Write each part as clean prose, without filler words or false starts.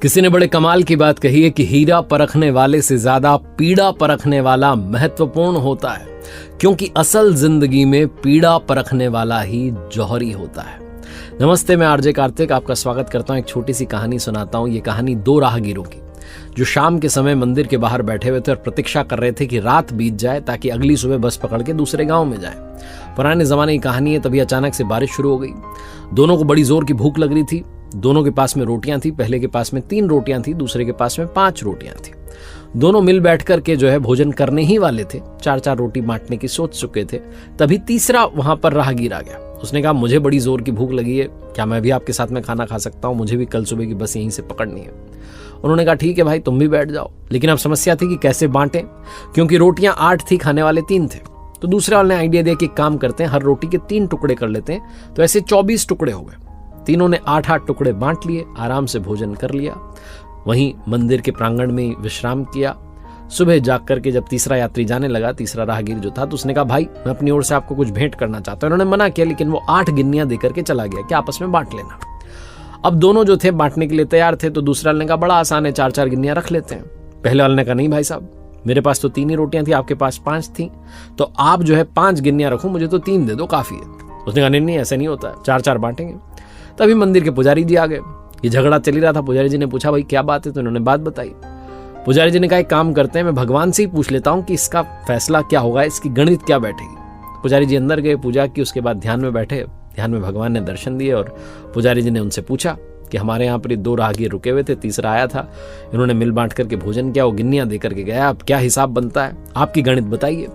किसी ने बड़े कमाल की बात कही है कि हीरा परखने वाले से ज्यादा पीड़ा परखने वाला महत्वपूर्ण होता है, क्योंकि असल जिंदगी में पीड़ा परखने वाला ही जौहरी होता है। नमस्ते, मैं आरजे कार्तिक आपका स्वागत करता हूं। एक छोटी सी कहानी सुनाता हूं। ये कहानी दो राहगीरों की जो शाम के समय मंदिर के बाहर बैठे हुए थे और प्रतीक्षा कर रहे थे कि रात बीत जाए ताकि अगली सुबह बस पकड़ के दूसरे गांव में जाए। पुराने जमाने की कहानी है। तभी अचानक से बारिश शुरू हो गई। दोनों को बड़ी जोर की भूख लग रही थी। दोनों के पास में रोटियां थी। पहले के पास में 3 रोटियां थी, दूसरे के पास में 5 रोटियां थी। दोनों मिल बैठ कर के भोजन करने ही वाले थे। 4-4 रोटी बांटने की सोच चुके थे। तभी तीसरा वहां पर राहगीर आ गया। उसने कहा, मुझे बड़ी जोर की भूख लगी है, क्या मैं भी आपके साथ में खाना खा सकता हूं? मुझे भी कल सुबह की बस यहीं से पकड़नी है। उन्होंने कहा, ठीक है भाई, तुम भी बैठ जाओ। लेकिन अब समस्या थी कि कैसे बांटें, क्योंकि रोटियां 8 थी, खाने वाले 3 थे। तो दूसरे वाले ने आइडिया दिया कि काम करते हैं, हर रोटी के 3 टुकड़े कर लेते हैं। तो ऐसे 24 टुकड़े हो गए। तीनों ने 8-8 टुकड़े बांट लिए, आराम से भोजन कर लिया। वहीं मंदिर के प्रांगण में विश्राम किया। सुबह जाग करके जब तीसरा यात्री जाने लगा, तीसरा राहगीर जो था, तो उसने कहा, भाई मैं अपनी ओर से आपको कुछ भेंट करना चाहता हूं। उन्होंने मना किया, लेकिन वो 8 गिन्नियां देकर के चला गया कि आपस में बांट लेना। अब दोनों जो थे बांटने के लिए तैयार थे। तो दूसरा वाले ने कहा, बड़ा आसान है, 4-4 गिन्नियां रख लेते हैं। पहले वाले ने कहा, नहीं भाई साहब, मेरे पास तो 3 ही रोटियां थी, आपके पास 5 थी, तो आप 5 गिन्नियां रखो, मुझे तो 3 दे दो, काफी है। उसने कहा, नहीं ऐसा नहीं होता, 4-4 बांटेंगे। तभी मंदिर के पुजारी जी आ गए। ये झगड़ा चल ही रहा था। पुजारी जी ने पूछा, भाई क्या बात है? तो इन्होंने बात बताई। पुजारी जी ने कहा, एक काम करते हैं, मैं भगवान से ही पूछ लेता हूं कि इसका फैसला क्या होगा, इसकी गणित क्या बैठेगी। पुजारी जी अंदर गए, पूजा की, उसके बाद ध्यान में बैठे। ध्यान में भगवान ने दर्शन दिए और पुजारी जी ने उनसे पूछा कि हमारे यहाँ पर 2 राहगीर रुके हुए थे, तीसरा आया था, इन्होंने मिल बांट करके भोजन किया, वो गिन्नियां देकर के गया, अब क्या हिसाब बनता है, आपकी गणित बताइए।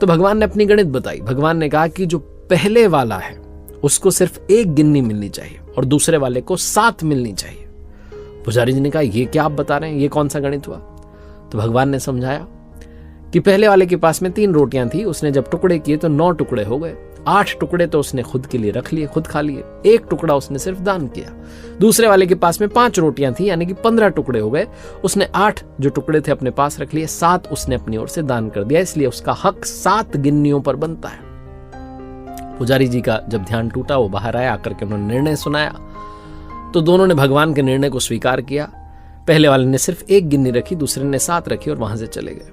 तो भगवान ने अपनी गणित बताई। भगवान ने कहा कि जो पहले वाला है उसको सिर्फ 1 गिन्नी मिलनी चाहिए और दूसरे वाले को 7 मिलनी चाहिए। पुजारी जी ने कहा, ये क्या आप बता रहे हैं, ये कौन सा गणित हुआ? तो भगवान ने समझाया कि पहले वाले के पास में 3 रोटियां थी, उसने जब टुकड़े किए तो 9 टुकड़े हो गए। 8 टुकड़े तो उसने खुद के लिए रख लिए, खुद खा लिए। 1 टुकड़ा उसने सिर्फ दान किया। दूसरे वाले के पास में 5 रोटियां थी, यानी कि 15 टुकड़े हो गए। उसने 8 जो टुकड़े थे अपने पास रख लिए, 7 उसने अपनी ओर से दान कर दिया, इसलिए उसका हक 7 गिन्नियों पर बनता है। पुजारी जी का जब ध्यान टूटा, वो बाहर आया, आकर के उन्होंने निर्णय सुनाया। तो दोनों ने भगवान के निर्णय को स्वीकार किया। पहले वाले ने सिर्फ 1 गिन्नी रखी, दूसरे ने 7 रखी और वहां से चले गए।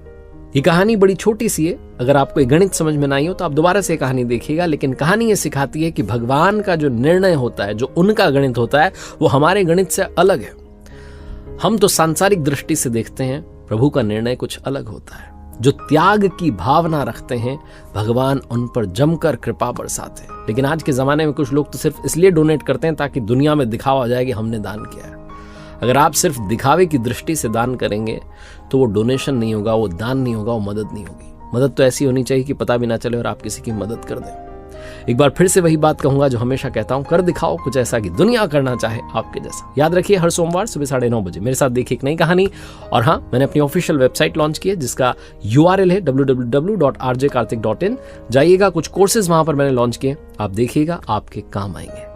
ये कहानी बड़ी छोटी सी है। अगर आपको ये गणित समझ में ना आई हो तो आप दोबारा से कहानी देखिएगा। लेकिन कहानी ये सिखाती है कि भगवान का जो निर्णय होता है, जो उनका गणित होता है, वो हमारे गणित से अलग है। हम तो सांसारिक दृष्टि से देखते हैं, प्रभु का निर्णय कुछ अलग होता है। जो त्याग की भावना रखते हैं, भगवान उन पर जमकर कृपा बरसाते हैं। लेकिन आज के जमाने में कुछ लोग तो सिर्फ इसलिए डोनेट करते हैं ताकि दुनिया में दिखावा हो जाए कि हमने दान किया है। अगर आप सिर्फ दिखावे की दृष्टि से दान करेंगे तो वो डोनेशन नहीं होगा, वो दान नहीं होगा, वो मदद नहीं होगी। मदद तो ऐसी होनी चाहिए कि पता भी ना चले और आप किसी की मदद कर दें। एक बार फिर से वही बात कहूंगा जो हमेशा कहता हूं, कर दिखाओ कुछ ऐसा कि दुनिया करना चाहे आपके जैसा। याद रखिए, हर सोमवार सुबह 9:30 बजे मेरे साथ देखिए एक नई कहानी। और हाँ, मैंने अपनी ऑफिशियल वेबसाइट लॉन्च की है जिसका URL है www.rjkartik.in। जाइएगा, कुछ कोर्सेज वहां पर मैंने लॉन्च किए, आप देखिएगा, आपके काम आएंगे।